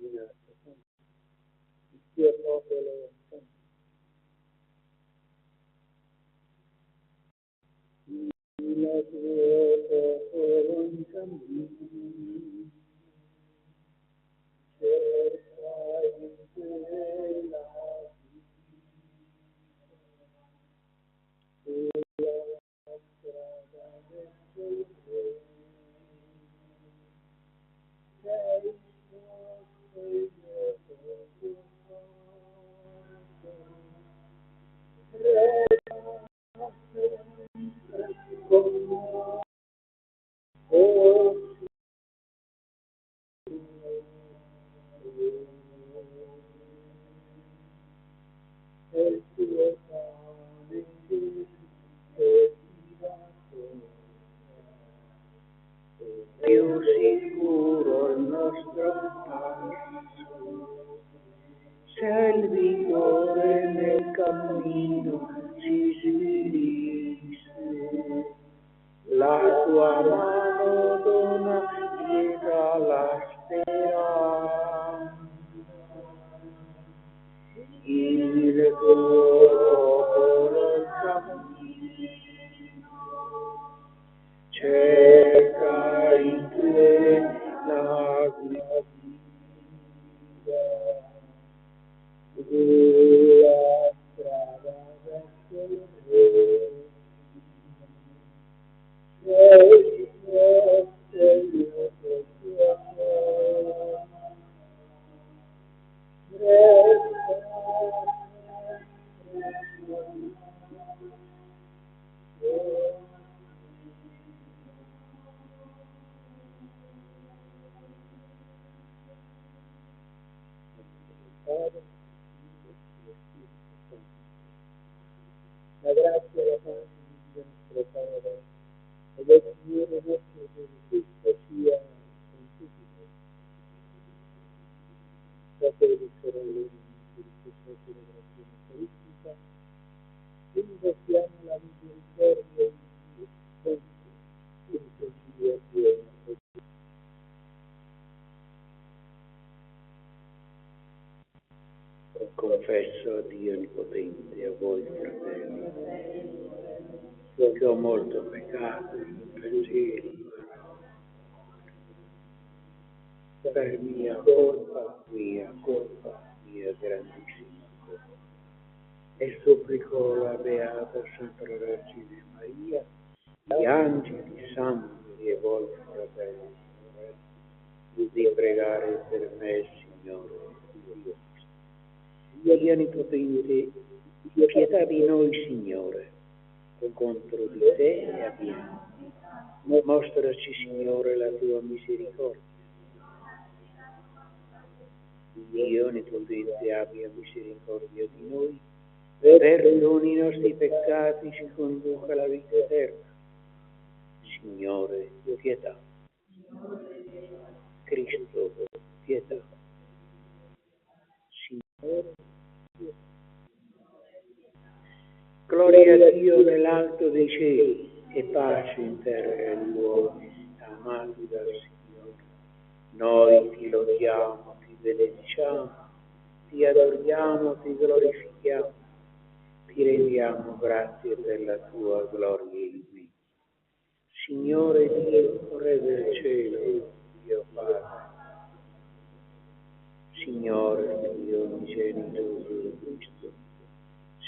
il tuo popolo il tuo popolo in cammino, cerca in te la strada verso il cielo. Sei sotto il mio più sicuro il nostro passo, se il vigore nel cammino si svilisse, la tua mano dona quieta la speranza, il tuo popolo il cammino, cerca in te la guida, la strada verso il cielo. Sei sotto il mio la grazia e la pace di nostro Padre e del Signore nostro Gesù Cristo sia con tutti voi. Fratelli e sorelle, di questa celebrazione eucaristica, invochiamo la misericordia di Dio, sempre Dio pieno. Confesso a Dio Onnipotente, a voi fratelli, che ho molto peccato in pensiero, per mia colpa, mia grandissima colpa. E supplico la Beata Santa Vergine Maria, gli angeli, i santi e voi fratelli, di pregare per me, Signore, Dio. Dio Onnipotente, pietà di noi, Signore, contro di te abbiamo. Mostraci, Signore, la tua misericordia. Dio Onnipotente abbia misericordia di noi, perdoni i nostri peccati, ci conduca alla vita eterna. Signore, pietà. Cristo, pietà. Signore, pietà. Gloria a Dio nell'alto dei cieli e pace in terra agli uomini amati dal Signore. Noi ti lodiamo, ti benediciamo, ti adoriamo, ti glorifichiamo, ti rendiamo grazie per la tua gloria infinita. Signore Dio, Re del cielo, Dio Padre, Signore Dio unigenito Gesù Cristo,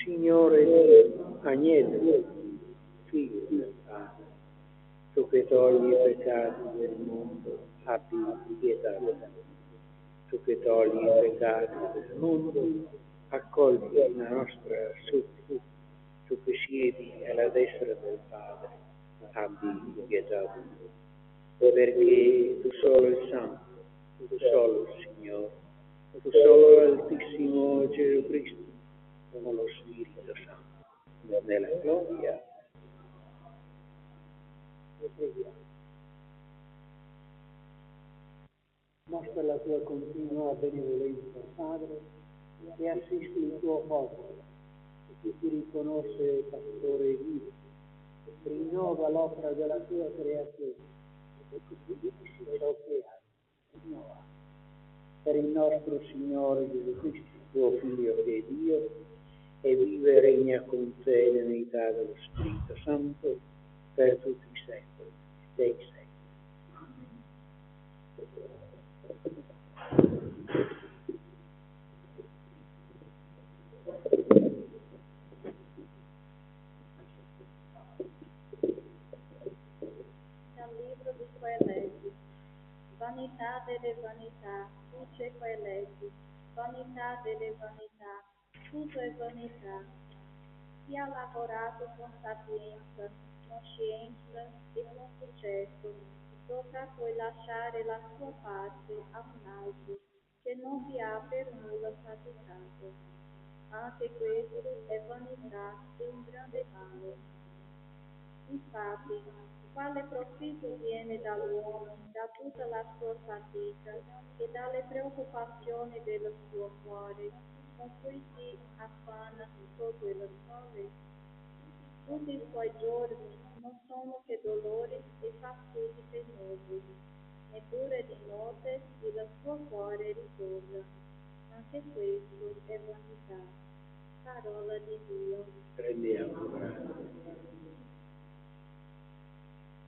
Signore Dio, Agnello, Figlio del Padre, tu che togli i peccati del mondo, abbi pietà di noi. Tu che togli i peccati del mondo, accogli la nostra supplica. Tu che siedi alla destra del Padre, abbi pietà di noi. Perché tu solo il Santo, tu solo il Signore, tu solo l'Altissimo Gesù Cristo, con lo Spirito Santo, nella gloria. E preghiamo. Mostra la tua continua benevolenza, Padre, e assisti il tuo popolo, che ti riconosce pastore vivo, e rinnova l'opera della tua creazione, e che ti dici ciò che hai rinnovato. per il nostro Signore Gesù Cristo, tuo Figlio che è Dio, e vive e regna con te nell'unità dello Spirito Santo per tutti i secoli dei secoli. Dal libro di Coeleti. Vanità delle vanità, luce Coeleti. Vanità delle vanità, tutto è vanità. Chi ha lavorato con sapienza, con scienza e con successo, dovrà poi lasciare la sua parte a un altro che non vi ha per nulla faticato. Anche questo è vanità e un grande male. Infatti, quale profitto viene dall'uomo da tutta la sua fatica e dalle preoccupazioni del suo cuore, con cui si affanna sotto il sole? Tutti i suoi giorni non sono che dolori e fastidi penosi, neppure di notte il suo cuore riposa. Anche questo è vanità. Parola di Dio. Prendiamo, grazie.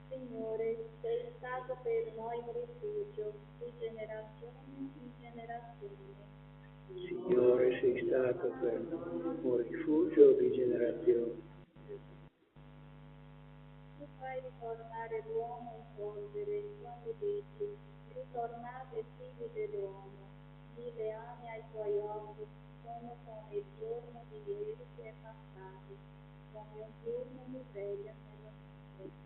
Signore, sei stato per noi un rifugio di generazione in generazione. Signore, sei stato per noi un rifugio di generazione. Tu fai ritornare l'uomo in polvere quando dici, ritornate figli dell'uomo. 1000 anni ai tuoi occhi sono come il giorno di ieri che è passato, come un giorno mi veglia nella notte.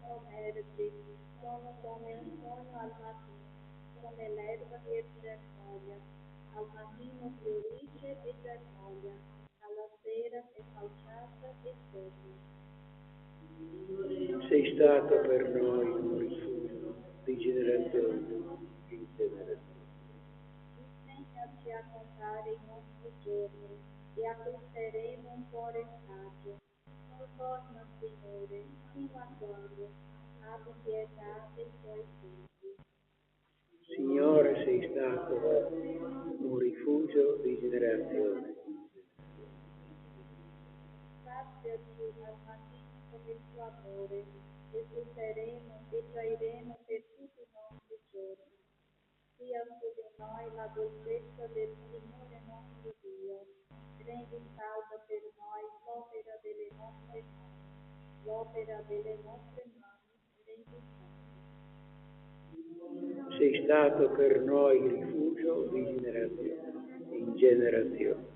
Sommergi sono come un sogno al mattino, come l'erba che germoglia. Al mattino fiorisce e germoglia, alla sera è falciata e secca. Sei stato per noi un rifugio di generazione in generazione. Insegnaci a contare i nostri giorni e acquisteremo un cuore saggio. Torna, Signore, fino a quando? Abbi pietà dei tuoi figli. Signore, sei stato un rifugio di generazione. Saziaci al mattino con il tuo amore, e frutteremo e gioiremo per tutti i nostri giorni. Sia su di noi la dolcezza del Signore nostro Dio. Rendi salda per noi l'opera delle nostre mani. L'opera delle nostre mani rendi salda. Sei stato per noi rifugio di generazione in generazione.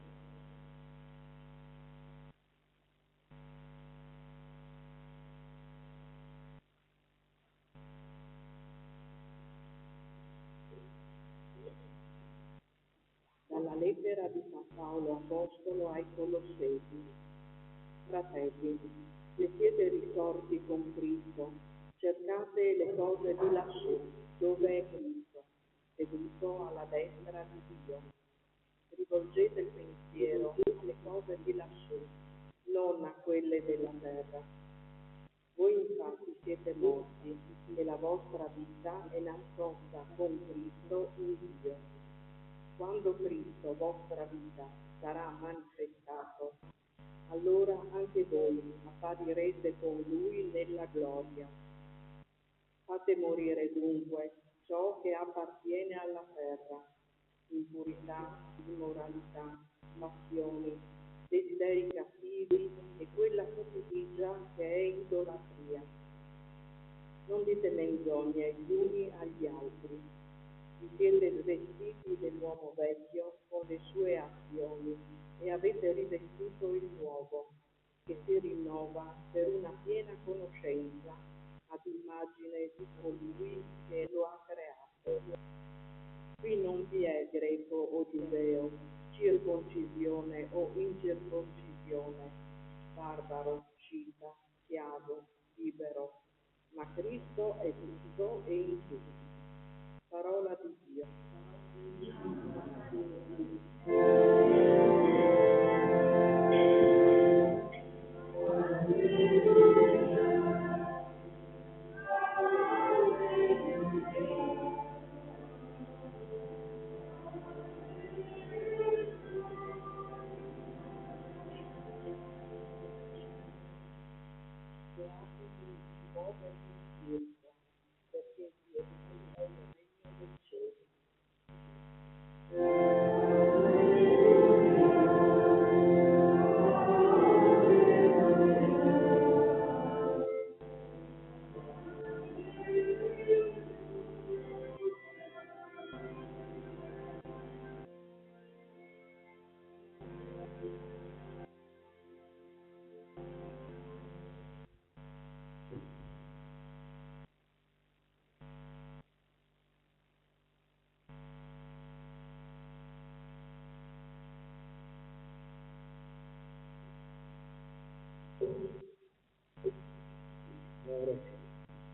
Dalla lettera di San Paolo Apostolo ai Colossesi. Fratelli, se siete risorti con Cristo, cercate le cose di lassù, dove è Cristo, seduto alla destra di Dio. Rivolgete il pensiero alle cose di lassù, non a quelle della terra. Voi infatti siete morti e la vostra vita è nascosta con Cristo in Dio. Quando Cristo, vostra vita, sarà manifestato, allora anche voi apparirete con Lui nella gloria. Fate morire dunque ciò che appartiene alla terra, impurità, immoralità, passioni, desideri cattivi e quella cupidigia che è idolatria. Non dite menzogne gli uni agli altri. Vi siete vestiti dell'uomo vecchio con le sue azioni e avete rivestito il nuovo, che si rinnova per una piena conoscenza ad immagine di colui che lo ha creato. Qui non vi è greco o giudeo, circoncisione o incirconcisione, barbaro, scita, schiavo, libero, ma Cristo è tutto e in tutti. Parola di Dio. beati chi muove in circa, perché di essi è il regno del cielo. Signore,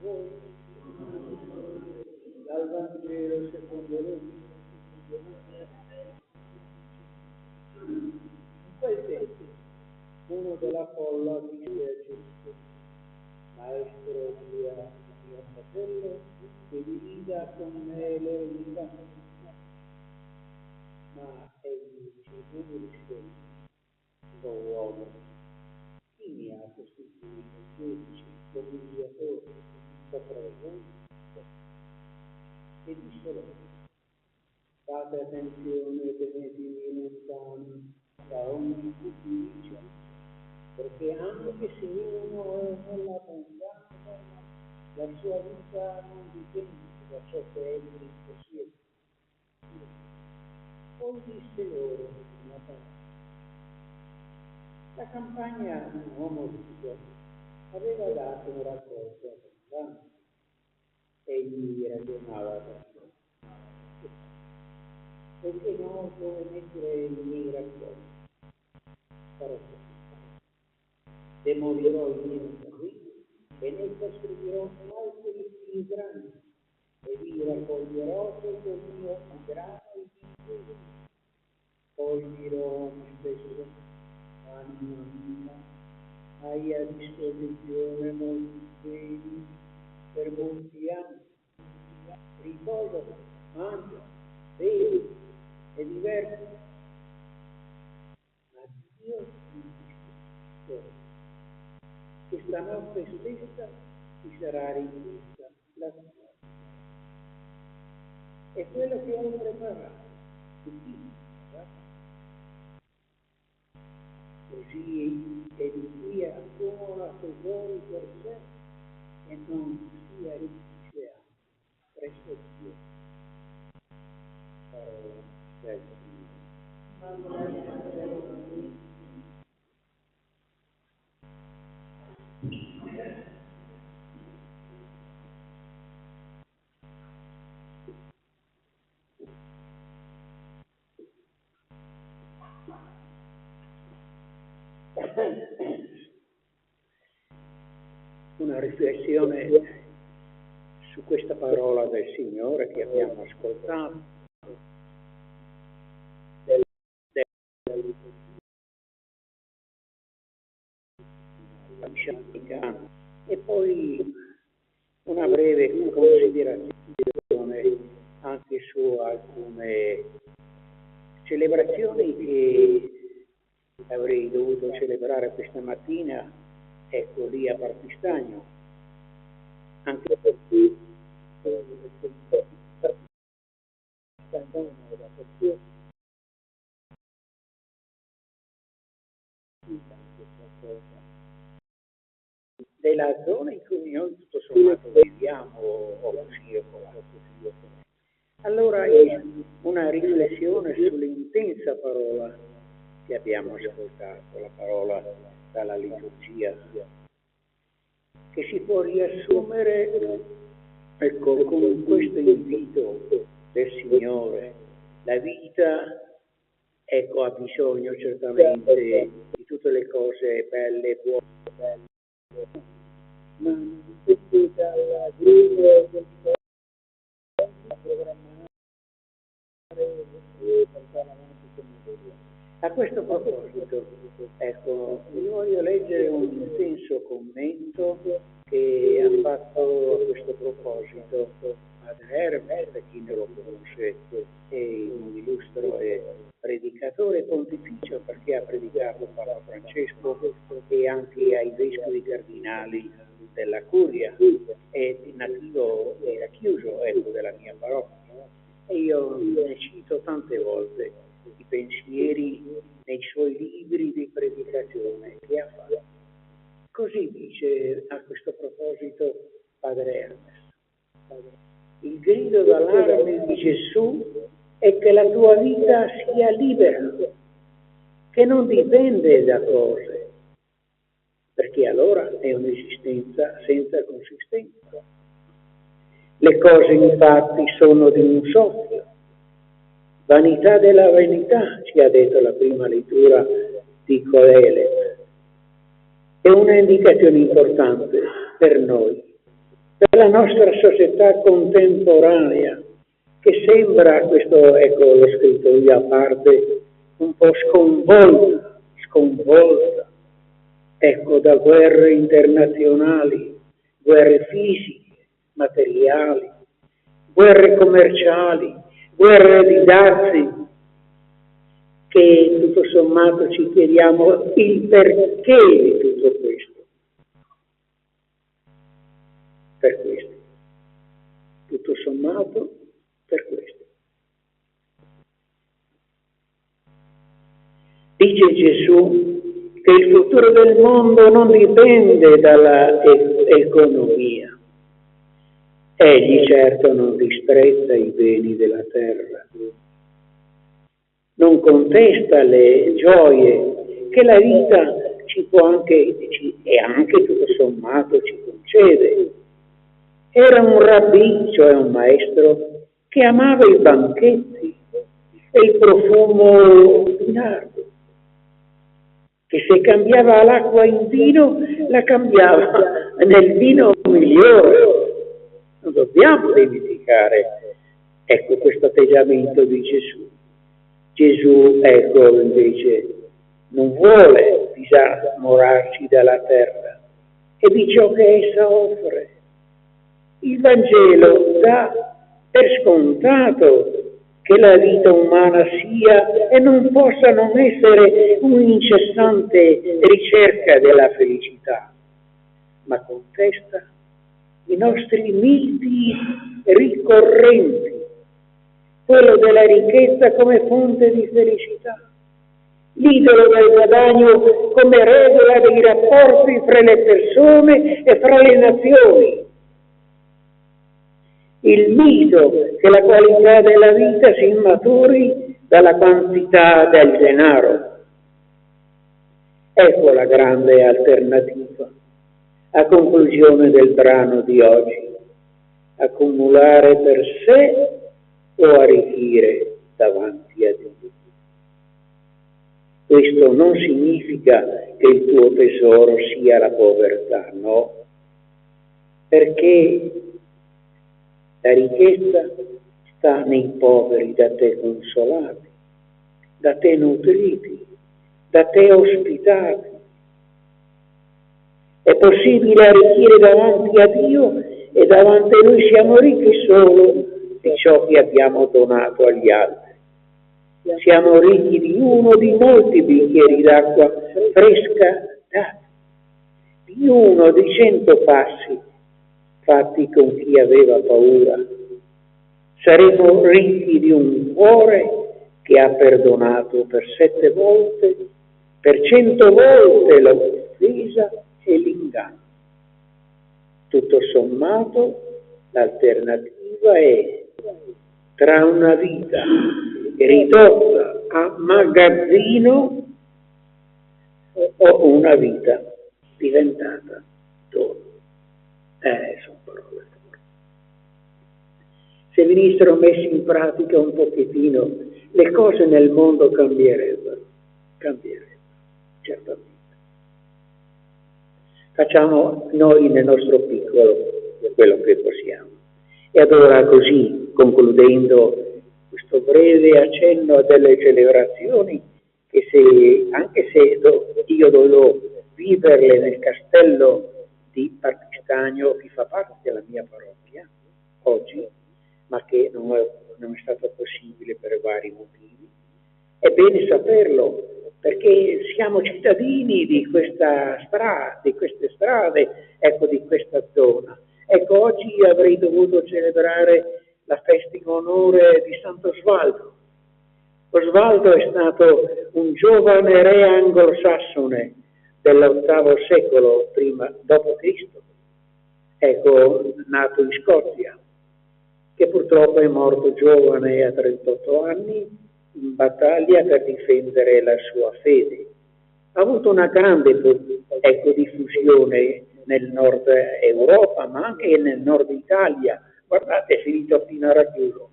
voi dal Vangelo secondo Luca. In quel tempo uno della folla disse a Gesù: Maestro, dia a mio fratello che divida con me l'eredità. Ma egli Gesù rispose: O uomo, chi mi ha costituito giudice o mediatore sopra di voi? E disse loro: fate attenzione che ne vivi lontano da ogni cupidigia, perché anche se uno è nell'abbondanza, la sua vita non dipende da ciò che egli possiede. Poi disse loro una parola. La campagna di un uomo ricco aveva dato un raccolto abbondante. Egli ragionava da sé: perché non dove mettere i miei raccolti? Farò così: demolirò i miei giardini e ne costruirò altri più grandi, e vi raccoglierò tutto il mio grano e vino. Poi dirò a me stesso: anima mia, hai a disposizione molti beni per molti anni. Riposati, mangia, bevi e divertiti. Ma Dio mi dice: che stanotte stessa ti sarà richiesta la tua. È quello che hai preparato. Così egli accumula tesori per sé e non si arricchisce presso Dio. Parola del Una riflessione su questa parola del Signore che abbiamo ascoltato, e poi una breve considerazione anche su alcune celebrazioni che avrei dovuto celebrare questa mattina, ecco, lì a Partistagno, anche perché della zona in cui noi tutto sommato viviamo o così o colà. Allora una riflessione sull'intensa parola che abbiamo ascoltato, la parola dalla liturgia, che si può riassumere, ecco, con questo invito del Signore. La vita, ecco, ha bisogno certamente di tutte le cose belle e buone, ma dalla guida del programmare e portare avanti come Dio. A questo proposito, ecco, vi voglio leggere un intenso commento che ha fatto a questo proposito Padre Hermes, per chi non lo conosce, è un illustro predicatore pontificio, perché ha predicato Papa Francesco e anche ai vescovi cardinali della Curia, è nativo, era chiuso, ecco, della mia parrocchia, e io ne cito tante volte i pensieri nei suoi libri di predicazione che ha fatto. Così dice a questo proposito Padre Hermes: il grido d'allarme di Gesù è che la tua vita sia libera, che non dipende da cose, perché allora è un'esistenza senza consistenza. Le cose infatti sono di un soffio, vanità della vanità, ci ha detto la prima lettura di Coelet. È una indicazione importante per noi, per la nostra società contemporanea, che sembra, questo ecco l'ho scritto io a parte, un po' sconvolta, ecco, da guerre internazionali, guerre fisiche, materiali, guerre commerciali, guerre di dazi, che tutto sommato ci chiediamo il perché di tutto questo. Per questo. Tutto sommato per questo. Dice Gesù che il futuro del mondo non dipende dalla economia. Egli certo non disprezza i beni della terra, non contesta le gioie che la vita ci può anche, e anche tutto sommato ci concede. Era un rabbì, cioè un maestro, che amava i banchetti e il profumo di nardo, che se cambiava l'acqua in vino, la cambiava nel vino migliore. Non dobbiamo dimenticare, ecco, questo atteggiamento di Gesù. Gesù, ecco, invece, non vuole disamorarci dalla terra e di ciò che essa offre. Il Vangelo dà per scontato che la vita umana sia e non possa non essere un'incessante ricerca della felicità, ma contesta i nostri miti ricorrenti, quello della ricchezza come fonte di felicità, l'idolo del guadagno come regola dei rapporti fra le persone e fra le nazioni, il mito che la qualità della vita si maturi dalla quantità del denaro. Ecco la grande alternativa, a conclusione del brano di oggi: accumulare per sé o arricchire davanti a Dio. Questo non significa che il tuo tesoro sia la povertà, no, perché la ricchezza sta nei poveri da te consolati, da te nutriti, da te ospitati. È possibile arricchire davanti a Dio e davanti a Lui siamo ricchi solo di ciò che abbiamo donato agli altri. Siamo ricchi di uno di molti bicchieri d'acqua fresca dati, di uno di 100 passi fatti con chi aveva paura. Saremo ricchi di un cuore che ha perdonato per 7 volte, per 100 volte l'offesa e l'inganno. Tutto sommato, l'alternativa è tra una vita ridotta a magazzino o una vita diventata dono. Sono parole forti. Se venissero messi in pratica un pochettino, le cose nel mondo cambierebbero, certamente. Facciamo noi nel nostro piccolo quello che possiamo. E allora così, concludendo questo breve accenno delle celebrazioni, che anche se io dovevo viverle nel castello di Stagno, che fa parte della mia parrocchia oggi, ma che non è stato possibile per vari motivi. È bene saperlo, perché siamo cittadini di questa strada, di queste strade, ecco, di questa zona. Ecco, oggi avrei dovuto celebrare la festa in onore di Sant'Osvaldo. Osvaldo è stato un giovane re anglosassone dell'VIII secolo dopo Cristo, ecco, nato in Scozia, che purtroppo è morto giovane a 38 anni in battaglia per difendere la sua fede. Ha avuto una grande diffusione nel nord Europa, ma anche nel nord Italia. Guardate, è finito fino a Ragusa,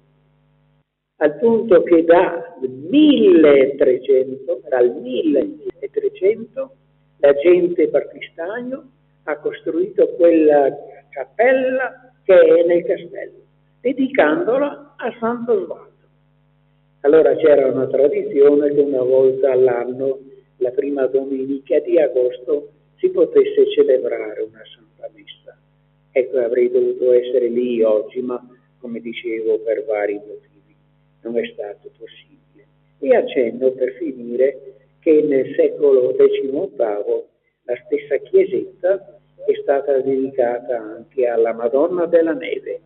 al punto che dal 1300 la gente Battistagno ha costruito quella cappella che è nel castello, dedicandola a Sant'Osvaldo. Allora c'era una tradizione che una volta all'anno, la prima domenica di agosto, si potesse celebrare una Santa Messa. Ecco, avrei dovuto essere lì oggi, ma come dicevo, per vari motivi non è stato possibile. E accenno, per finire, che nel secolo XVIII la stessa chiesetta è stata dedicata anche alla Madonna della Neve,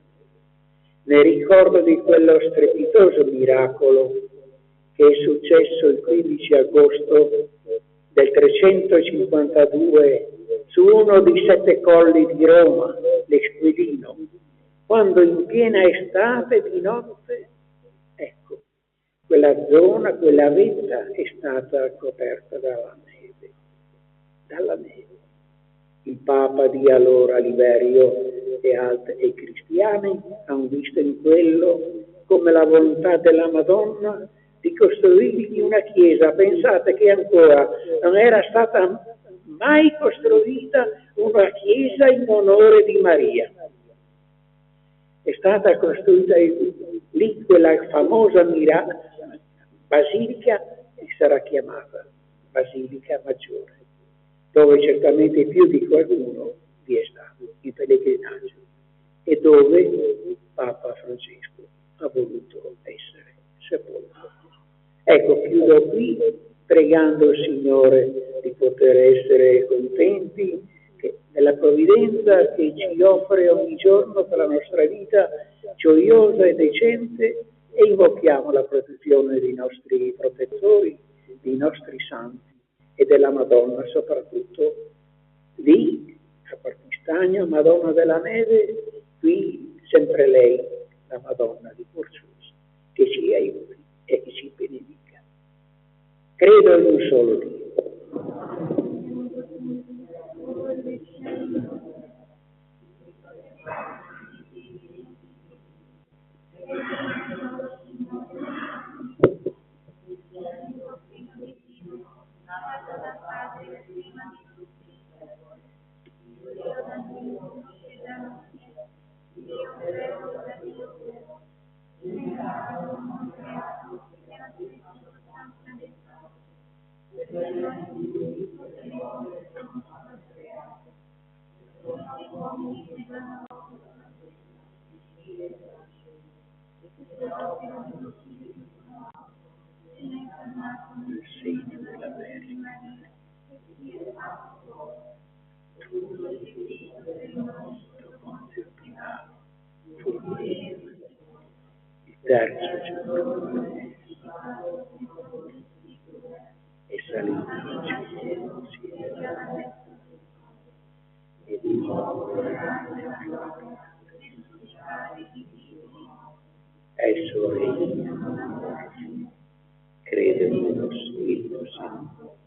nel ricordo di quello strepitoso miracolo che è successo il 15 agosto del 352 su uno dei 7 colli di Roma, l'Esquilino, quando in piena estate di notte, ecco, quella zona, quella vetta è stata coperta dalla neve. Il Papa di allora, Liberio, e i cristiani hanno visto in quello come la volontà della Madonna di costruirgli una chiesa. Pensate che ancora non era stata mai costruita una chiesa in onore di Maria. È stata costruita lì quella famosa basilica che sarà chiamata Basilica Maggiore, dove certamente più di qualcuno vi è stato in pellegrinaggio e dove Papa Francesco ha voluto essere sepolto. Ecco, chiudo qui pregando il Signore di poter essere contenti della provvidenza che ci offre ogni giorno per la nostra vita gioiosa e decente, e invochiamo la protezione dei nostri protettori, dei nostri santi e della Madonna, soprattutto lì a Battistagno, Madonna della Neve, qui sempre lei, la Madonna di Porcius, che ci aiuti e che ci benedica. Credo in un solo Dio. Il segno della Vergine, Ponzio Pilato, il terzo giorno è salito in cielo e di nuovo esso regna. Credo nello Spirito Santo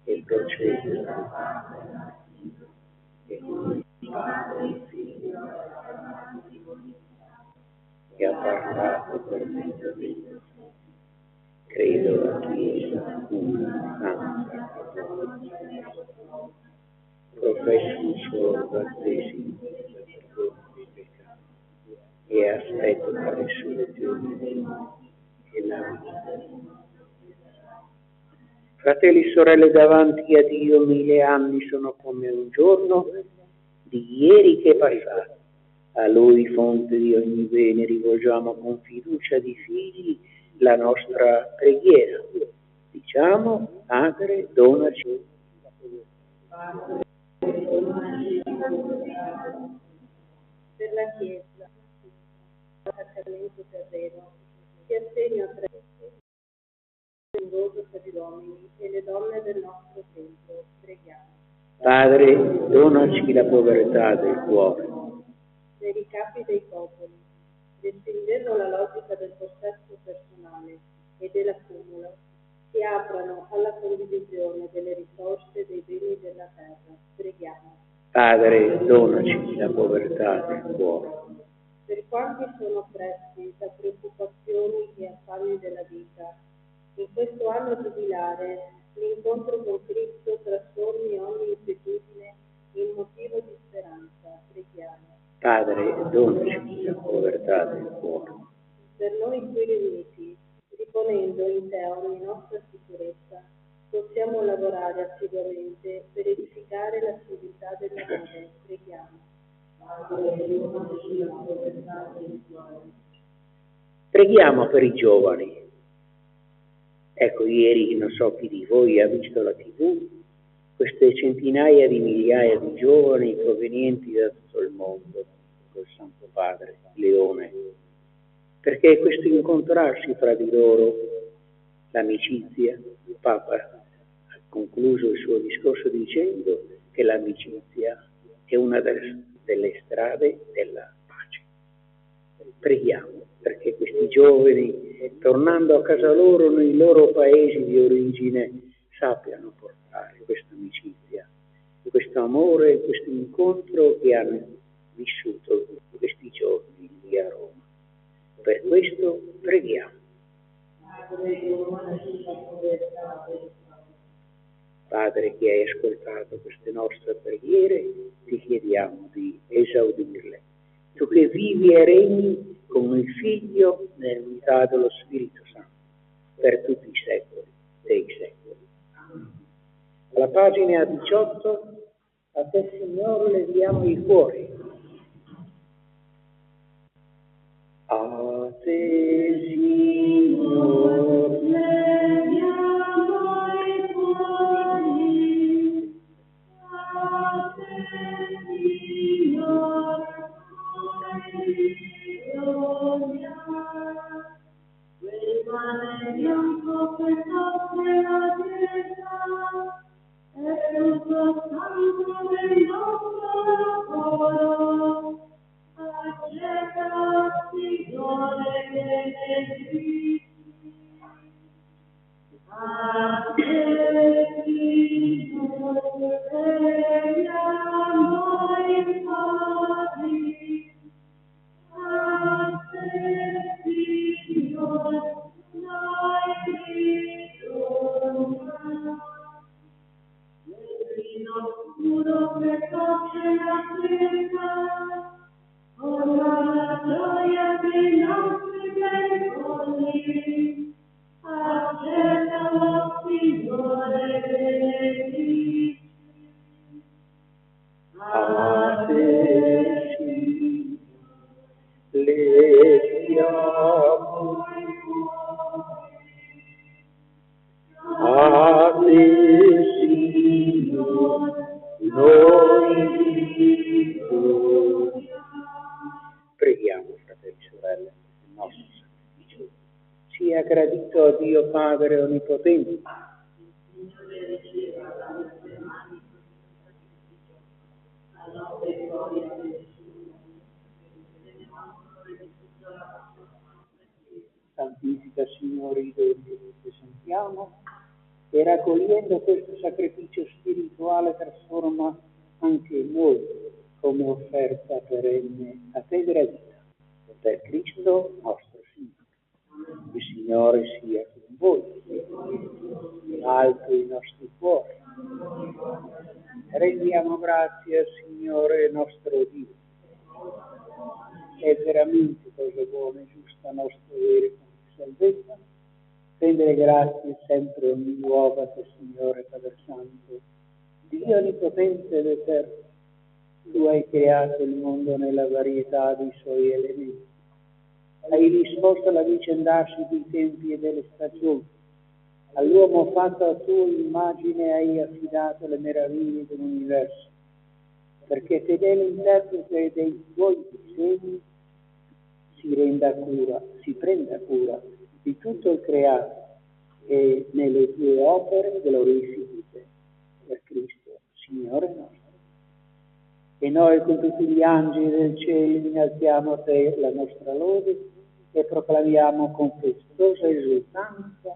e procede e con il Padre e Figlio che ha parlato per mezzo di Dio. Credo alla Chiesa una santa cattolica, professo un solo battesimo per il perdono dei peccati e aspetto la risurrezione dei morti e la vita. Fratelli e sorelle, davanti a Dio 1000 anni sono come un giorno di ieri che è passato. A Lui, fonte di ogni bene, rivolgiamo con fiducia di figli la nostra preghiera. Diciamo, Padre, donaci. Per la Chiesa, il sacramento terreno, che assegna a generoso per gli uomini e le donne del nostro tempo. Preghiamo. Padre, donaci la povertà del cuore. Dei ricapi dei popoli, respingendo la logica del possesso personale e dell'accumulo, si aprano alla condivisione delle risorse dei beni della terra. Preghiamo. Padre, donaci la povertà del cuore. Per quanti sono oppressi da preoccupazioni e affanni della vita, in questo anno giubilare l'incontro con Cristo trasformi ogni inquietudine in motivo di speranza. Preghiamo. Padre, donaci la povertà del cuore. Per noi qui riuniti, riponendo in te ogni nostra sicurezza, possiamo lavorare assiduamente per edificare la civiltà dell'amore. Preghiamo. Preghiamo per i giovani. Ecco, ieri non so chi di voi ha visto la TV, queste centinaia di migliaia di giovani provenienti da tutto il mondo, col Santo Padre, Leone, perché questo incontrarsi fra di loro, l'amicizia, il Papa ha concluso il suo discorso dicendo che l'amicizia è una delle strade della pace. Preghiamo perché questi giovani, tornando a casa loro, nei loro paesi di origine, sappiano portare questa amicizia, questo amore, questo incontro che hanno vissuto questi giorni lì a Roma. Per questo preghiamo. Padre, che hai ascoltato queste nostre preghiere, ti chiediamo di esaudirle. Tu che vivi e regni con il Figlio nell'unità dello Spirito Santo, per tutti i secoli dei secoli. Alla pagina 18, a te Signore leviamo i cuori. A te Signore leviamo i cuori. A te Signore quel pane bianco che copre la terra è tutto santo del nostro lavoro. Accetta, Signore, che Cristo. A te, Signore, leviamo i cuori. A te, Signore, noi ritorniamo. Nel vino puro che copre la terra, ora la gioia dei nostri pericoli. Accetta, Signore, benedici. A te, Signore, leviamo i cuori. A te, Signore, noi ritorniamo. Preghiamo, fratelli e sorelle, il nostro sacrificio sia gradito a Dio Padre Onnipotente. Santifica, Signore, i doni che sentiamo e raccogliendo questo sacrificio spirituale trasforma anche noi come offerta perenne a te gradita. Per Cristo nostro Signore. Il Signore sia con voi, in alto i nostri cuori. Rendiamo grazie al Signore nostro Dio. È veramente cosa buona e giusta nostro dovere con salvezza rendere grazie sempre ogni nuova che Signore Padre Santo, Dio Onnipotente ed Eterno. Tu hai creato il mondo nella varietà dei suoi elementi. Hai disposto l'avvicendarsi dei tempi e delle stagioni. All'uomo fatto a tua immagine hai affidato le meraviglie dell'universo, perché fedele interprete dei tuoi disegni si prenda cura di tutto il creato e nelle tue opere glorifichi te per Cristo, Signore nostro. E noi con tutti gli angeli del cielo innalziamo a te la nostra lode e proclamiamo con festosa esultanza: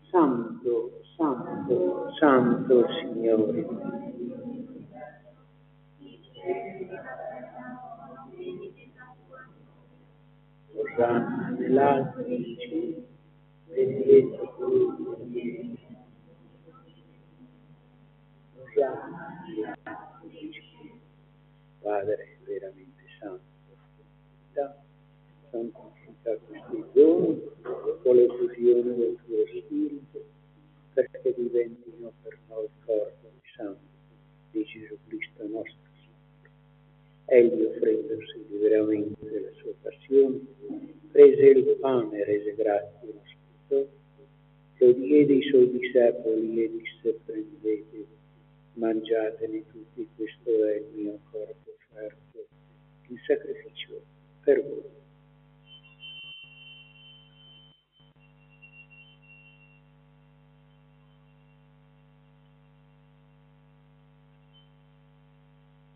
Santo, Santo, Santo Signore. Osanna nell'alto del cielo, benedetto colui che viene. Osanna nell'alto del cielo. Padre veramente santo, santifica questi doni con l'effusione del tuo Spirito, perché diventino per noi corpo e sangue di Gesù Cristo nostro Signore. Egli, offrendosi liberamente della sua passione, prese il pane e rese grazie allo Spirito, lo diede ai suoi discepoli e disse: prendete, mangiatene tutti, questo è il mio corpo offerto in sacrificio per voi.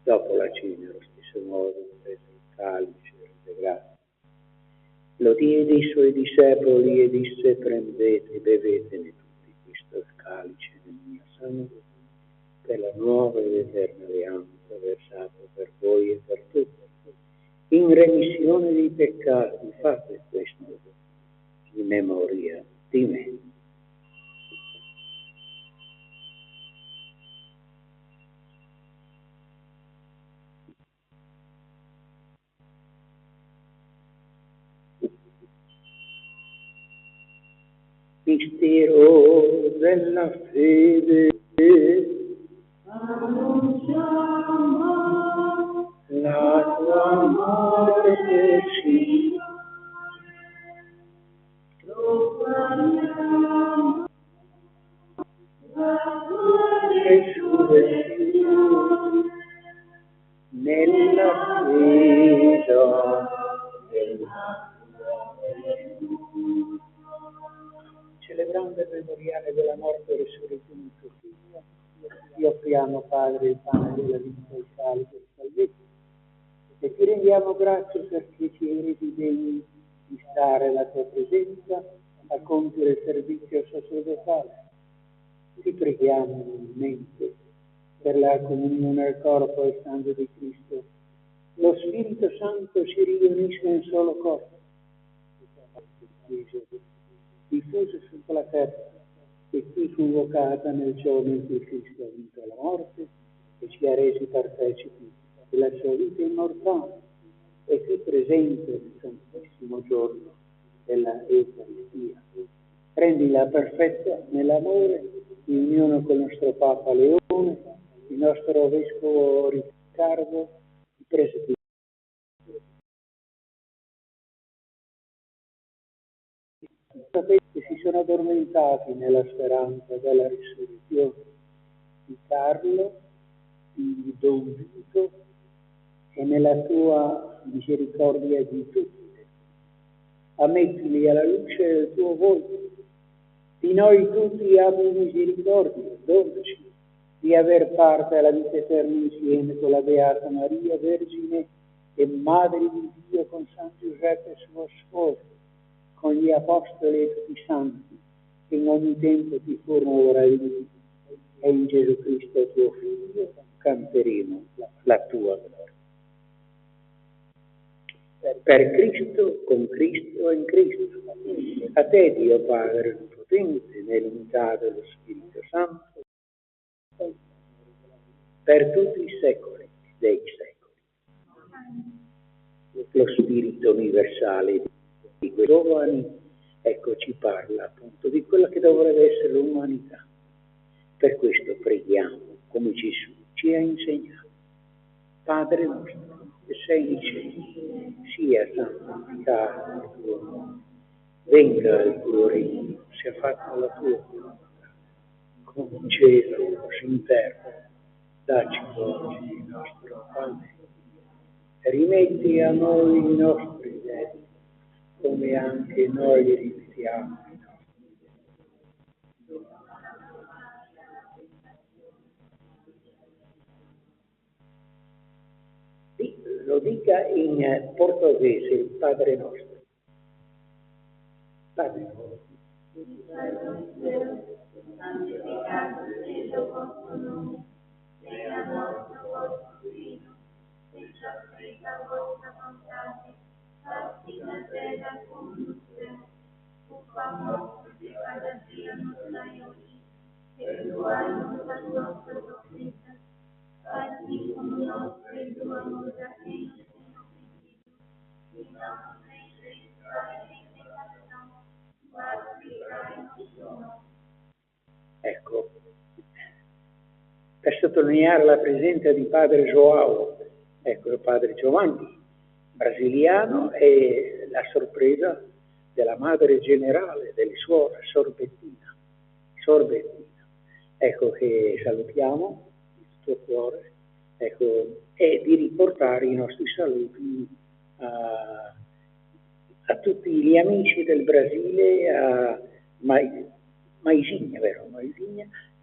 Dopo la cena, allo stesso modo, prese il calice e rese grazie. Lo diede ai suoi discepoli e disse: prendete, bevetene tutti, questo è il calice del mio sangue, per la nuova ed eterna alleanza versato per voi e per tutti. In remissione dei peccati fate questo in memoria di me. Mistero della fede, annunciamo la tua morte, Signore, proclamiamo la tua resurrezione nella attesa della tua venuta. Celebrando il memoriale della morte e risurrezione di tuo Figlio, ti offriamo, Padre, il pane della vita e il sale del salvezza, e ti rendiamo grazie perché ci hai resi degni di stare alla tua presenza a compiere il servizio sacerdotale. Ti preghiamo umilmente per la comunione al corpo e sangue di Cristo. Lo Spirito Santo si riunisce in solo corpo, diffuso su tutta la terra, e qui fu invocata nel giorno in cui Cristo ha vinto la morte e ci ha resi partecipi della sua vita immortale, e qui presente nel santissimo giorno della Eucaristia. Rendila perfetta nell'amore, in unione con il nostro Papa Leone, il nostro Vescovo Riccardo, il presbitero. Sapete che si sono addormentati nella speranza della risurrezione di Carlo, di Don Vito, e nella tua misericordia di tutti. Ammettili alla luce del tuo volto. Di noi tutti abbi misericordia, donaci di aver parte alla vita eterna insieme con la Beata Maria, Vergine e Madre di Dio, con San Giuseppe suo sposo, con gli Apostoli e tutti i Santi, che in ogni tempo ti furono ravvedi, e in Gesù Cristo tuo Figlio canteremo la tua gloria. Per Cristo, con Cristo e in Cristo, a te Dio Padre potente, nell'unità dello Spirito Santo, per tutti i secoli dei secoli. Lo Spirito universale di quei giovani ecco, ci parla appunto di quella che dovrebbe essere l'umanità. Per questo preghiamo come Gesù ci ha insegnato. Padre nostro, che sei in cielo, sia santificato il tuo nome, venga il tuo regno, sia fatta la tua volontà, come in cielo, così in terra. Dacci oggi il nostro pane, e rimetti a noi i nostri debiti, come anche noi li rimettiamo ai nostri debiti. Lo dica in portoghese il Padre nostro. Padre nostro. Santificato sia il vostro nome, sia il vostro reino, sia fatta la vostra volontà, fatti in terra come in cielo. O pão nosso de cada dia nos dai hoje, perdoai-nos as nossas ofensas, assim como nós perdoamos a quem nos tem ofendido, e não nos deixeis cair em tentação, mas livrai-nos do mal. Ecco, per sottolineare la presenza di padre João, ecco il padre Giovanni, brasiliano, e la sorpresa della madre generale, delle suore, Sorbettina, ecco, che salutiamo di tutto cuore, ecco, e di riportare i nostri saluti a tutti gli amici del Brasile, a Maisinha, vero?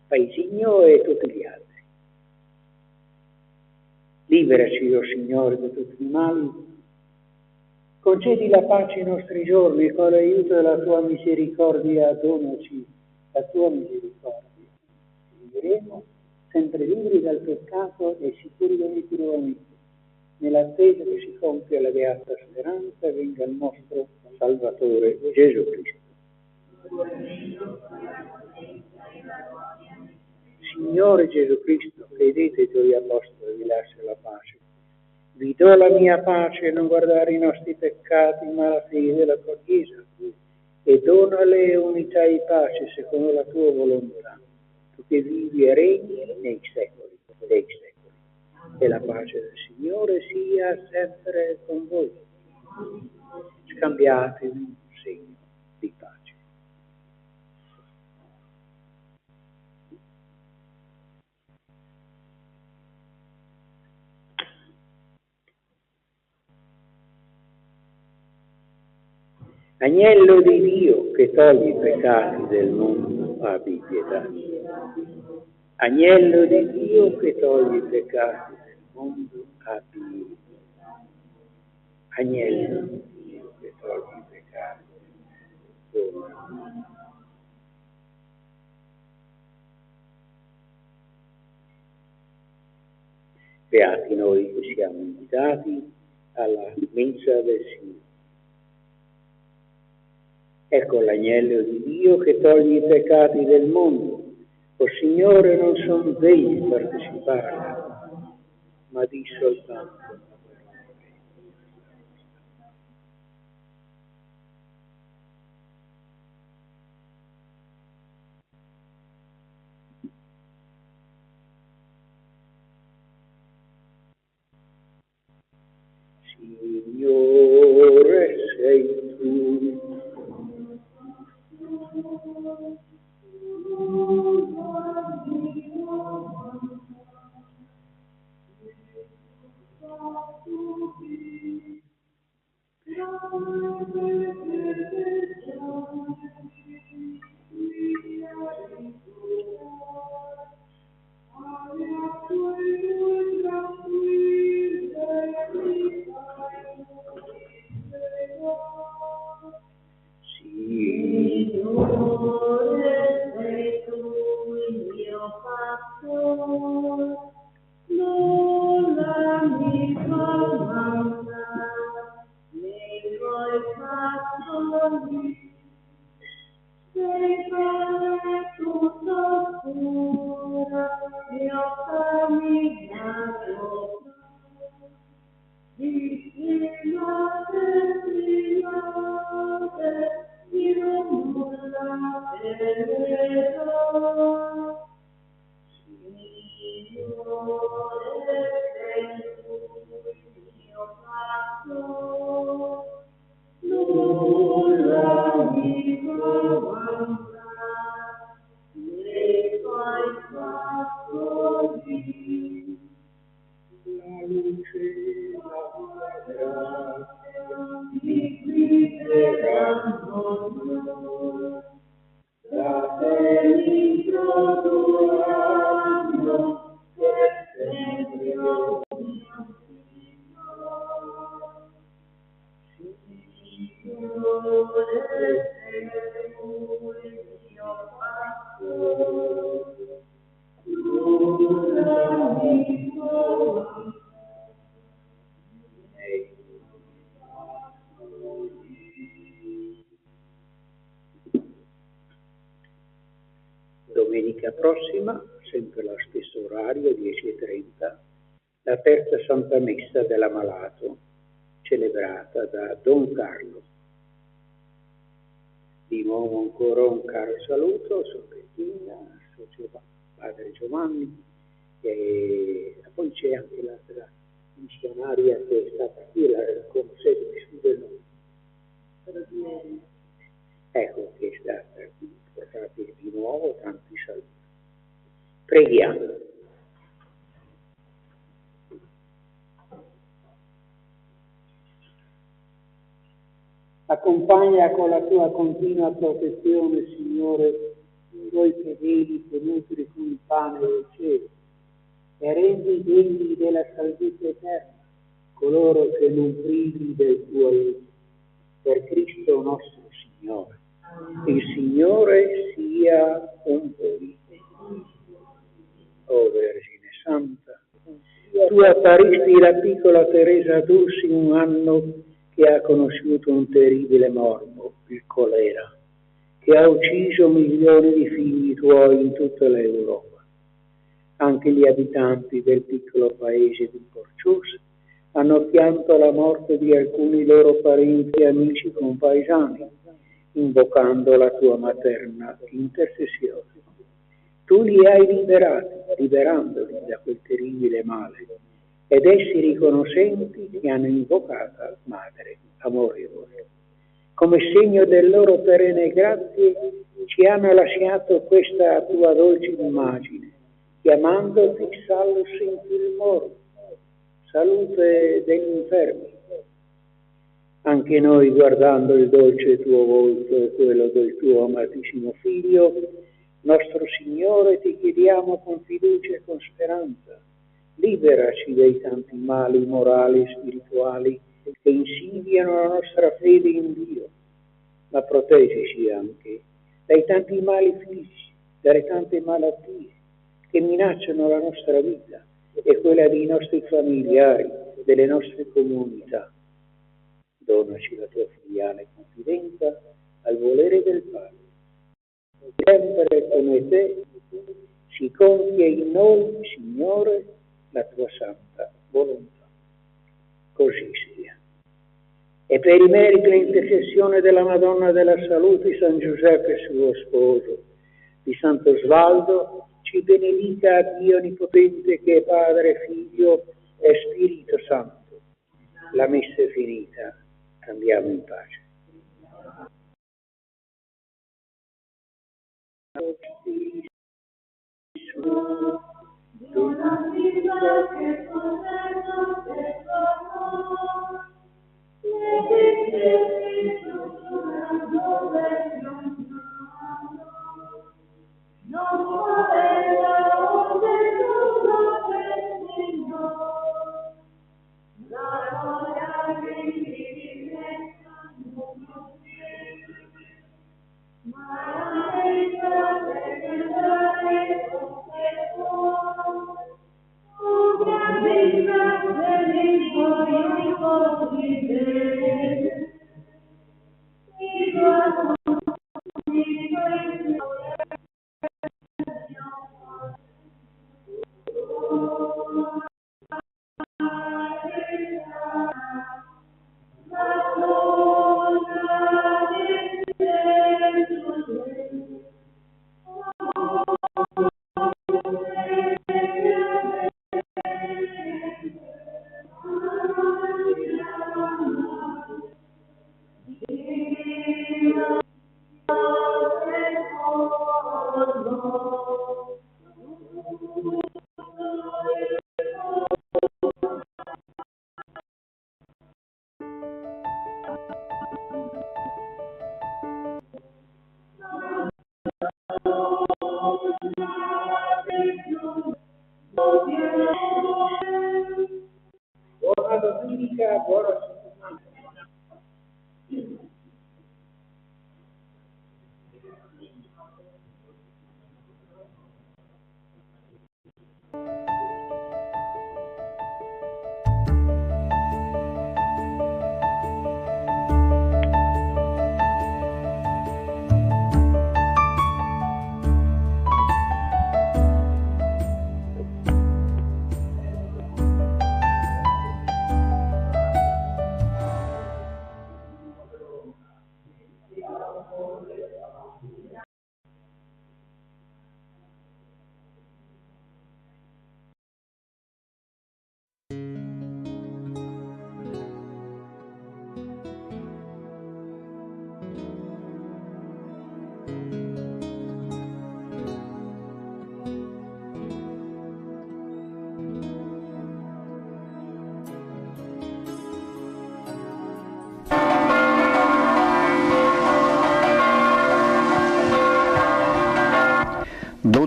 Paisinho e tutti gli altri. Liberaci, o Signore, da tutti i mali. Concedi la pace ai nostri giorni e con l'aiuto della tua misericordia donaci la tua misericordia. Vivremo sempre liberi dal peccato e sicuri del ritrovamento. Nell'attesa che si compia la beata speranza, venga il nostro Salvatore Gesù Cristo. Signore Gesù Cristo, credete ai tuoi apostoli, vi lascio la pace. Vi do la mia pace, non guardare i nostri peccati, ma la fede e la tua Chiesa, e donale unità e pace secondo la tua volontà, tu che vivi e regni nei secoli dei secoli. E la pace del Signore sia sempre con voi. Scambiatevi un segno di pace. Agnello di Dio che toglie i peccati del mondo, abbi pietà. Agnello di Dio che toglie i peccati del mondo, abbi pietà. Agnello di Dio che toglie i peccati del mondo. Beati noi che siamo invitati alla mensa del Signore. Ecco l'agnello di Dio che toglie i peccati del mondo. O Signore, non sono degno di partecipare, ma di soltanto la parola. Signore, sei tu. Signore, sei tu il mio pastore, nulla mi fa mancare, nei tuoi rappresenta la terza Santa Messa dell'Ammalato, celebrata da Don Carlo. Di nuovo ancora un caro saluto a Sor Bettina, a Sor Padre Giovanni, e poi c'è anche l'altra missionaria che è stata qui, la conoscete, mi sfugge il nome. Ecco, che è stata qui, portate di nuovo tanti saluti. Preghiamo. Accompagna con la tua continua protezione, Signore, i tuoi fedeli che nutri con il pane del cielo, e rendi degni della salvezza eterna coloro che non privi del tuo aiuto. Per Cristo nostro Signore. Il Signore sia con voi. O Vergine Santa, tu apparisti la piccola Teresa d'Ursi un anno che ha conosciuto un terribile morbo, il colera, che ha ucciso milioni di figli tuoi in tutta l'Europa. Anche gli abitanti del piccolo paese di Porcius hanno pianto la morte di alcuni loro parenti e amici compaesani, invocando la tua materna intercessione. Tu li hai liberati, liberandoli da quel terribile male, ed essi riconoscenti ti hanno invocata Madre amorevole. Come segno del loro perenne grazie ci hanno lasciato questa tua dolce immagine, chiamandoti Salus Infirmorum, salute degli infermi. Anche noi, guardando il dolce tuo volto e quello del tuo amatissimo Figlio, nostro Signore, ti chiediamo con fiducia e con speranza, liberaci dai tanti mali morali e spirituali che insidiano la nostra fede in Dio, ma proteggici anche dai tanti mali fisici, dalle tante malattie che minacciano la nostra vita e quella dei nostri familiari, delle nostre comunità. Donaci la tua filiale confidenza al volere del Padre. Sempre come te si compie in noi, Signore, la tua santa volontà. Così sia. E per i meriti e l'intercessione della Madonna della Salute, San Giuseppe suo sposo, di Santo Svaldo, ci benedica Dio Onnipotente che è Padre, Figlio e Spirito Santo. La messa è finita, andiamo in pace. Buona domenica, buona settimana.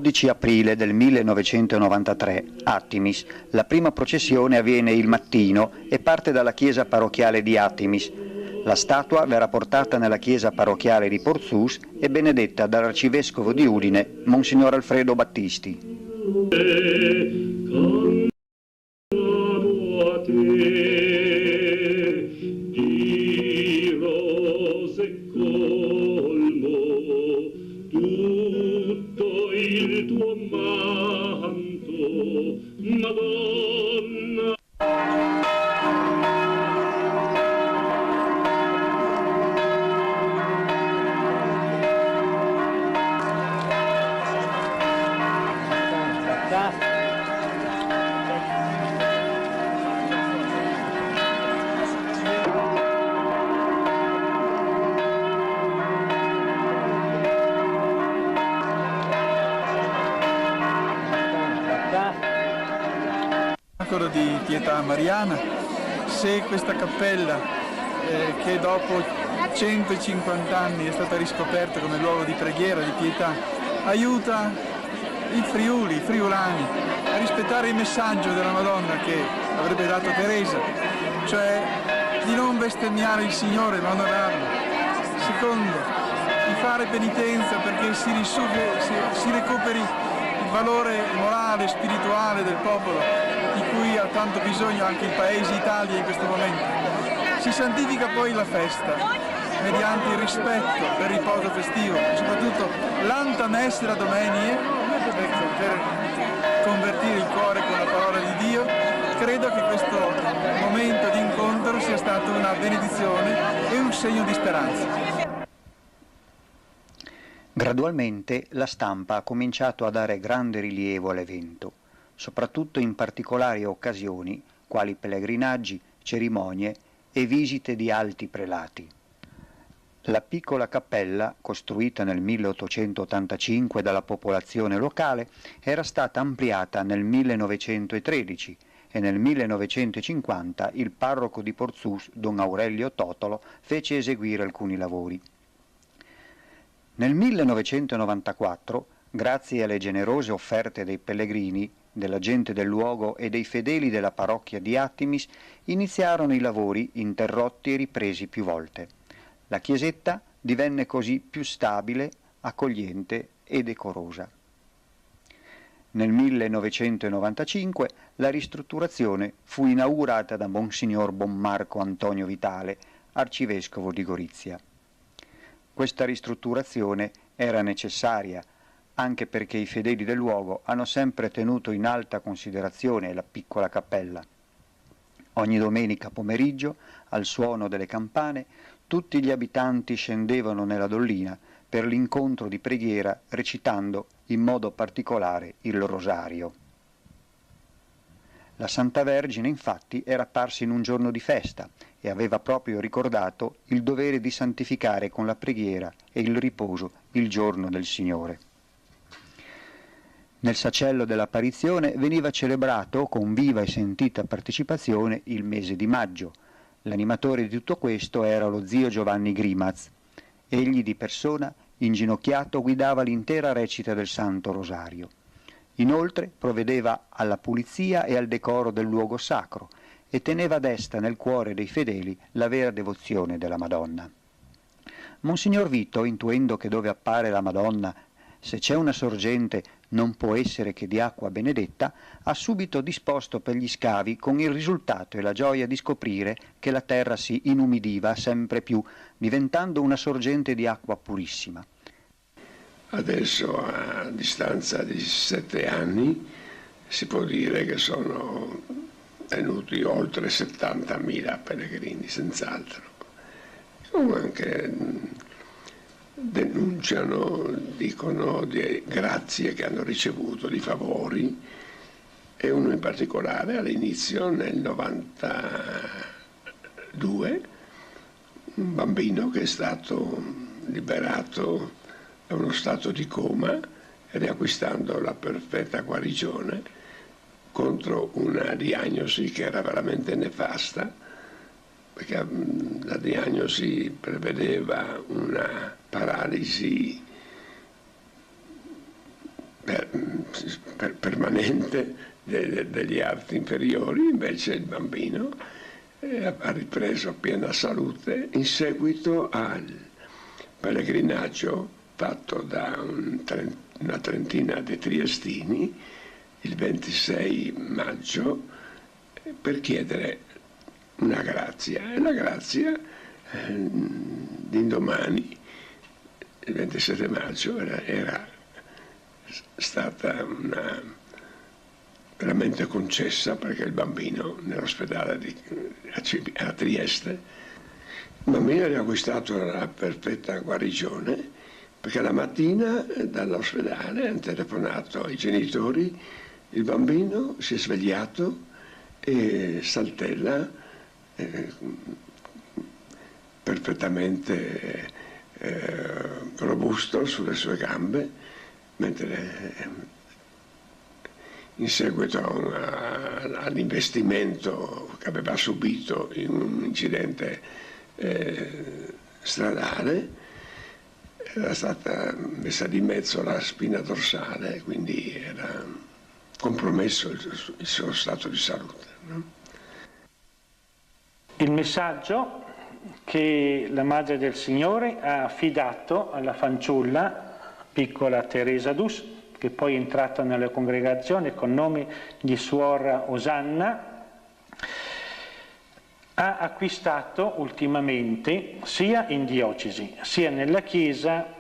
12 aprile del 1993, Attimis. La prima processione avviene il mattino e parte dalla chiesa parrocchiale di Attimis. La statua verrà portata nella chiesa parrocchiale di Porzus e benedetta dall'arcivescovo di Udine, Monsignor Alfredo Battisti. Di pietà mariana, se questa cappella che dopo 150 anni è stata riscoperta come luogo di preghiera, di pietà, aiuta i friulani a rispettare il messaggio della Madonna che avrebbe dato Teresa, cioè di non bestemmiare il Signore ma onorarlo. Secondo, di fare penitenza perché si recuperi il valore morale e spirituale del popolo, di cui ha tanto bisogno anche il Paese Italia in questo momento. Si santifica poi la festa mediante il rispetto del riposo festivo e soprattutto l'anta messera domenie, per convertire il cuore con la parola di Dio. Credo che questo momento di incontro sia stato una benedizione e un segno di speranza. Gradualmente la stampa ha cominciato a dare grande rilievo all'evento, soprattutto in particolari occasioni quali pellegrinaggi, cerimonie e visite di alti prelati. La piccola cappella, costruita nel 1885 dalla popolazione locale, era stata ampliata nel 1913 e nel 1950 il parroco di Porzus, Don Aurelio Totolo, fece eseguire alcuni lavori. Nel 1994, grazie alle generose offerte dei pellegrini, della gente del luogo e dei fedeli della parrocchia di Attimis, iniziarono i lavori interrotti e ripresi più volte. La chiesetta divenne così più stabile, accogliente e decorosa. Nel 1995 la ristrutturazione fu inaugurata da Monsignor Bommarco Antonio Vitale, arcivescovo di Gorizia. Questa ristrutturazione era necessaria, anche perché i fedeli del luogo hanno sempre tenuto in alta considerazione la piccola cappella. Ogni domenica pomeriggio, al suono delle campane, tutti gli abitanti scendevano nella dollina per l'incontro di preghiera recitando in modo particolare il rosario. La Santa Vergine infatti era apparsa in un giorno di festa e aveva proprio ricordato il dovere di santificare con la preghiera e il riposo il giorno del Signore. Nel sacello dell'apparizione veniva celebrato con viva e sentita partecipazione il mese di maggio. L'animatore di tutto questo era lo zio Giovanni Grimaz. Egli di persona, inginocchiato, guidava l'intera recita del Santo Rosario. Inoltre provvedeva alla pulizia e al decoro del luogo sacro e teneva desta nel cuore dei fedeli la vera devozione della Madonna. Monsignor Vito, intuendo che dove appare la Madonna, se c'è una sorgente non può essere che di acqua benedetta, ha subito disposto per gli scavi con il risultato e la gioia di scoprire che la terra si inumidiva sempre più, diventando una sorgente di acqua purissima. Adesso, a distanza di 7 anni, si può dire che sono venuti oltre 70.000 pellegrini, senz'altro. Anche denunciano, dicono di grazie che hanno ricevuto, di favori, e uno in particolare all'inizio, nel 92, un bambino che è stato liberato da uno stato di coma, riacquistando la perfetta guarigione contro una diagnosi che era veramente nefasta, perché la diagnosi prevedeva una paralisi permanente degli arti inferiori, invece il bambino ha ripreso piena salute in seguito al pellegrinaggio fatto da una trentina di triestini il 26 maggio per chiedere una grazia, e la grazia d'indomani, il 27 maggio, era stata veramente concessa, perché il bambino nell'ospedale a Trieste, il bambino ha riacquistato la perfetta guarigione, perché la mattina dall'ospedale hanno telefonato ai genitori, il bambino si è svegliato e saltella perfettamente robusto sulle sue gambe, mentre in seguito all'investimento che aveva subito in un incidente stradale, era stata messa di mezzo la spina dorsale, quindi era compromesso il suo stato di salute, no? Il messaggio che la Madre del Signore ha affidato alla fanciulla piccola Teresa Dus, che poi è entrata nella congregazione con nome di Suor Osanna, ha acquistato ultimamente sia in diocesi sia nella Chiesa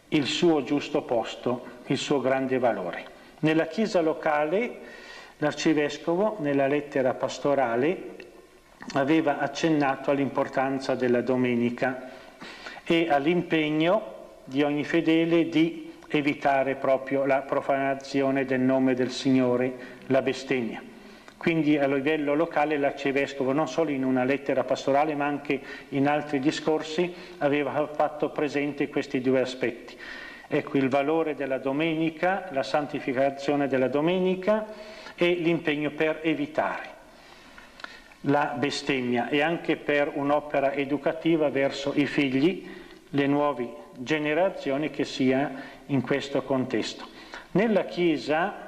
il suo giusto posto, il suo grande valore. Nella Chiesa locale l'Arcivescovo, nella lettera pastorale, aveva accennato all'importanza della domenica e all'impegno di ogni fedele di evitare proprio la profanazione del nome del Signore, la bestemmia. Quindi a livello locale l'Arcivescovo, non solo in una lettera pastorale ma anche in altri discorsi, aveva fatto presente questi due aspetti. Ecco, il valore della domenica, la santificazione della domenica e l'impegno per evitare la bestemmia, e anche per un'opera educativa verso i figli, le nuove generazioni, che sia in questo contesto. Nella Chiesa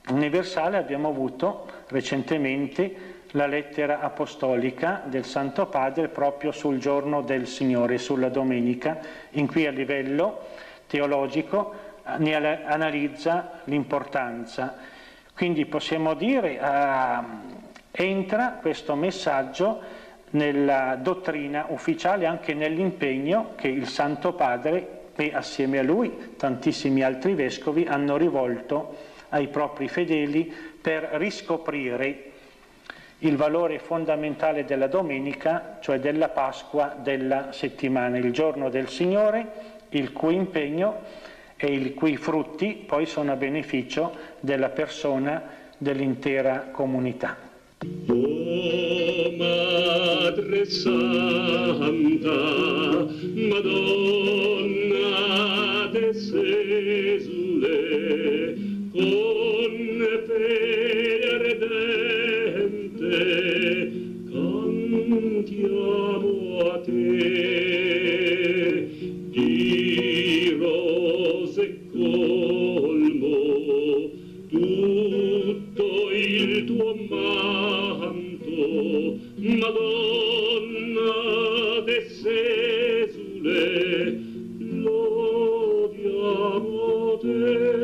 universale abbiamo avuto recentemente la lettera apostolica del Santo Padre proprio sul giorno del Signore, sulla domenica, in cui a livello teologico ne analizza l'importanza. Quindi possiamo dire entra questo messaggio nella dottrina ufficiale, anche nell'impegno che il Santo Padre e assieme a lui tantissimi altri vescovi hanno rivolto ai propri fedeli per riscoprire il valore fondamentale della domenica, cioè della Pasqua della settimana, il giorno del Signore, il cui impegno e i cui frutti poi sono a beneficio della persona dell'intera comunità. Oh Madre Santa, Madonna de Sesule, con fede ardente cantiamo a te, di rose colmo tutto il tuo manto, Madonna de Sesule, lodiamo te.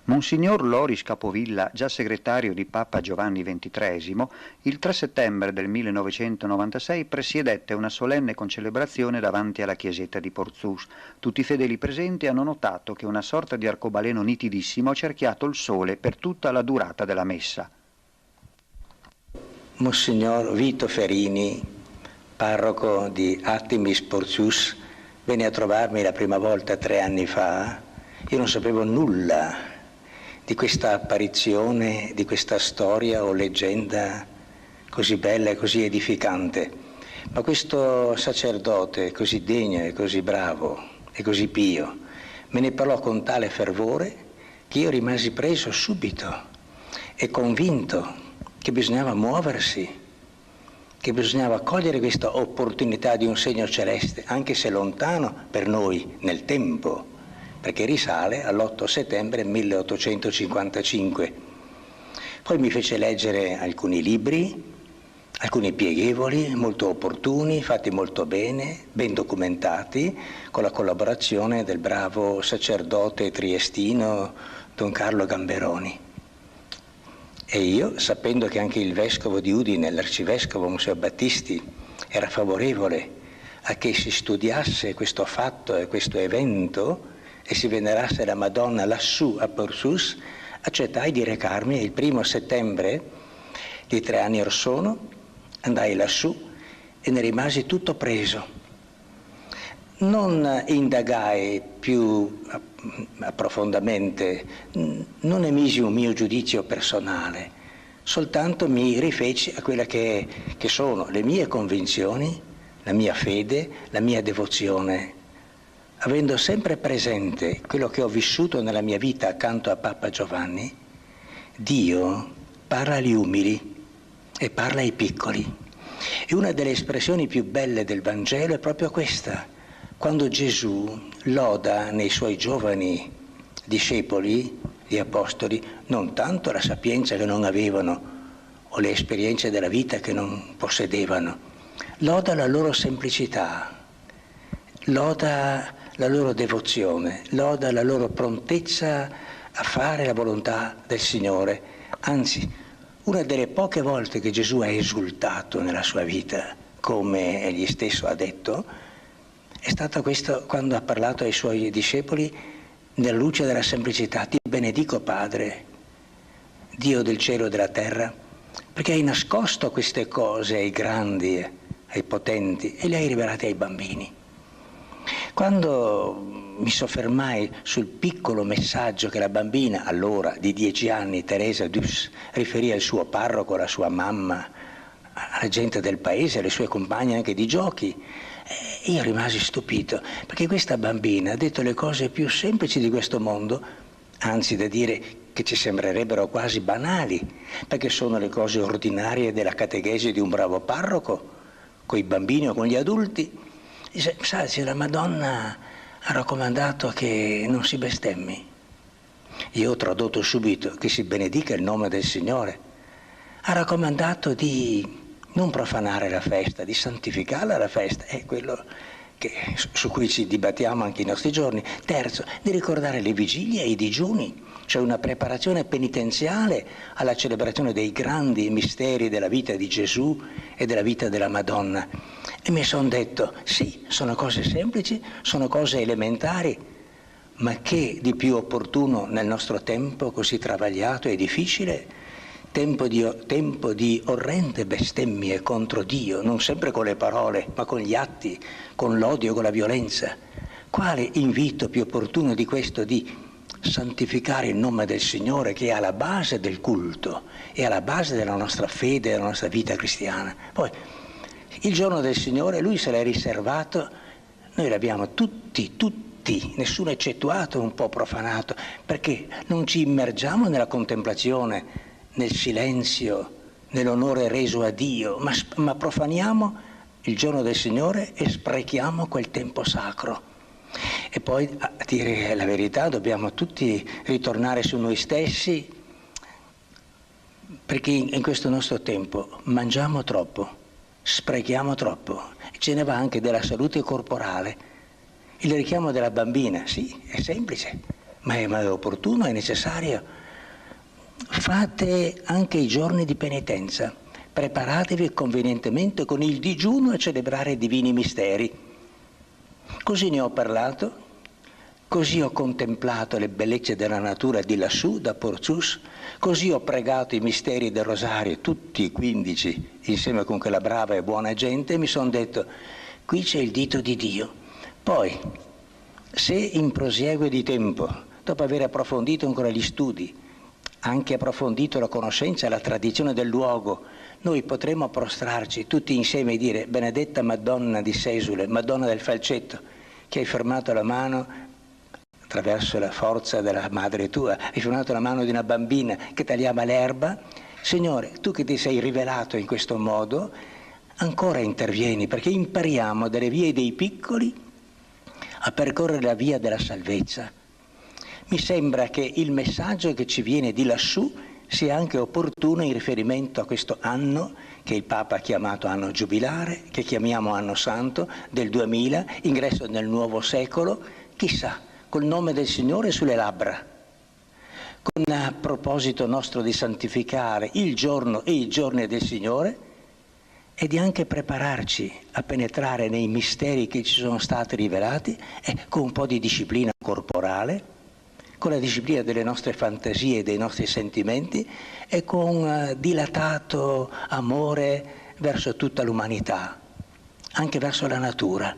Monsignor Loris Capovilla, già segretario di Papa Giovanni XXIII, il 3 settembre del 1996 presiedette una solenne concelebrazione davanti alla chiesetta di Porzus. Tutti i fedeli presenti hanno notato che una sorta di arcobaleno nitidissimo ha cerchiato il sole per tutta la durata della messa. Monsignor Vito Ferini, parroco di Artemis Porzus, venne a trovarmi la prima volta 3 anni fa. Io non sapevo nulla di questa apparizione, di questa storia o leggenda così bella e così edificante. Ma questo sacerdote così degno e così bravo e così pio Me ne parlò con tale fervore che io rimasi preso subito e convinto che bisognava muoversi, che bisognava cogliere questa opportunità di un segno celeste, anche se lontano per noi nel tempo, perché risale all'8 settembre 1855. Poi mi fece leggere alcuni libri, alcuni pieghevoli, molto opportuni, fatti molto bene, ben documentati, con la collaborazione del bravo sacerdote triestino Don Carlo Gamberoni. E io, sapendo che anche il vescovo di Udine, l'arcivescovo Museo Battisti, era favorevole a che si studiasse questo fatto e questo evento e si venerasse la Madonna lassù a Porsus, accettai di recarmi il 1 settembre di 3 anni or sono, andai lassù e ne rimasi tutto preso. Non indagai più approfondamente, non emisi un mio giudizio personale, soltanto mi rifeci a quelle che sono le mie convinzioni, la mia fede, la mia devozione, avendo sempre presente quello che ho vissuto nella mia vita accanto a Papa Giovanni. Dio parla agli umili e parla ai piccoli. E una delle espressioni più belle del Vangelo è proprio questa, quando Gesù loda nei suoi giovani discepoli, gli apostoli, non tanto la sapienza che non avevano o le esperienze della vita che non possedevano, loda la loro semplicità, loda la loro devozione, loda la loro prontezza a fare la volontà del Signore. Anzi, una delle poche volte che Gesù ha esultato nella sua vita, come egli stesso ha detto, è stato questo quando ha parlato ai suoi discepoli nella luce della semplicità. Ti benedico, Padre, Dio del cielo e della terra, perché hai nascosto queste cose ai grandi, ai potenti, e le hai rivelate ai bambini. Quando mi soffermai sul piccolo messaggio che la bambina, allora di 10 anni, Teresa Dus, riferì al suo parroco, alla sua mamma, alla gente del paese, alle sue compagne anche di giochi, io rimasi stupito, perché questa bambina ha detto le cose più semplici di questo mondo, anzi da dire che ci sembrerebbero quasi banali, perché sono le cose ordinarie della catechesi di un bravo parroco, con i bambini o con gli adulti. Dice, sai, la Madonna ha raccomandato che non si bestemmi. Io ho tradotto subito che si benedica il nome del Signore. Ha raccomandato di non profanare la festa, di santificare la festa, è quello su cui ci dibattiamo anche in nostri giorni. Terzo, di ricordare le vigilie e i digiuni, cioè una preparazione penitenziale alla celebrazione dei grandi misteri della vita di Gesù e della vita della Madonna. E mi sono detto, sì, sono cose semplici, sono cose elementari, ma che di più opportuno nel nostro tempo così travagliato e difficile, tempo di orrende bestemmie contro Dio, non sempre con le parole, ma con gli atti, con l'odio, con la violenza. Quale invito più opportuno di questo di santificare il nome del Signore, che è alla base del culto e alla base della nostra fede e della nostra vita cristiana. Poi il giorno del Signore Lui se l'è riservato, noi l'abbiamo tutti, nessuno eccettuato, un po' profanato, perché non ci immergiamo nella contemplazione, nel silenzio, nell'onore reso a Dio, ma profaniamo il giorno del Signore e sprechiamo quel tempo sacro. E poi, a dire la verità, dobbiamo tutti ritornare su noi stessi, perché in questo nostro tempo mangiamo troppo, sprechiamo troppo, ce ne va anche della salute corporale. Il richiamo della bambina, sì, è semplice, ma è opportuno, è necessario. Fate anche i giorni di penitenza, preparatevi convenientemente con il digiuno a celebrare i divini misteri. Così ne ho parlato, così ho contemplato le bellezze della natura di lassù, da Porzus, così ho pregato i misteri del Rosario, tutti i 15, insieme con quella brava e buona gente, e mi sono detto, qui c'è il dito di Dio. Poi, se in prosieguo di tempo, dopo aver approfondito ancora gli studi, anche approfondito la conoscenza e la tradizione del luogo, noi potremo prostrarci tutti insieme e dire benedetta Madonna di Sesule, Madonna del Falcetto, che hai fermato la mano attraverso la forza della madre tua, hai suonato la mano di una bambina che tagliava l'erba. Signore, tu che ti sei rivelato in questo modo, ancora intervieni, perché impariamo dalle vie dei piccoli a percorrere la via della salvezza. Mi sembra che il messaggio che ci viene di lassù sia anche opportuno in riferimento a questo anno che il Papa ha chiamato anno giubilare, che chiamiamo anno santo, del 2000, ingresso nel nuovo secolo, chissà, col nome del Signore sulle labbra, con a proposito nostro di santificare il giorno e i giorni del Signore e di anche prepararci a penetrare nei misteri che ci sono stati rivelati con un po' di disciplina corporale, con la disciplina delle nostre fantasie e dei nostri sentimenti e con dilatato amore verso tutta l'umanità, anche verso la natura.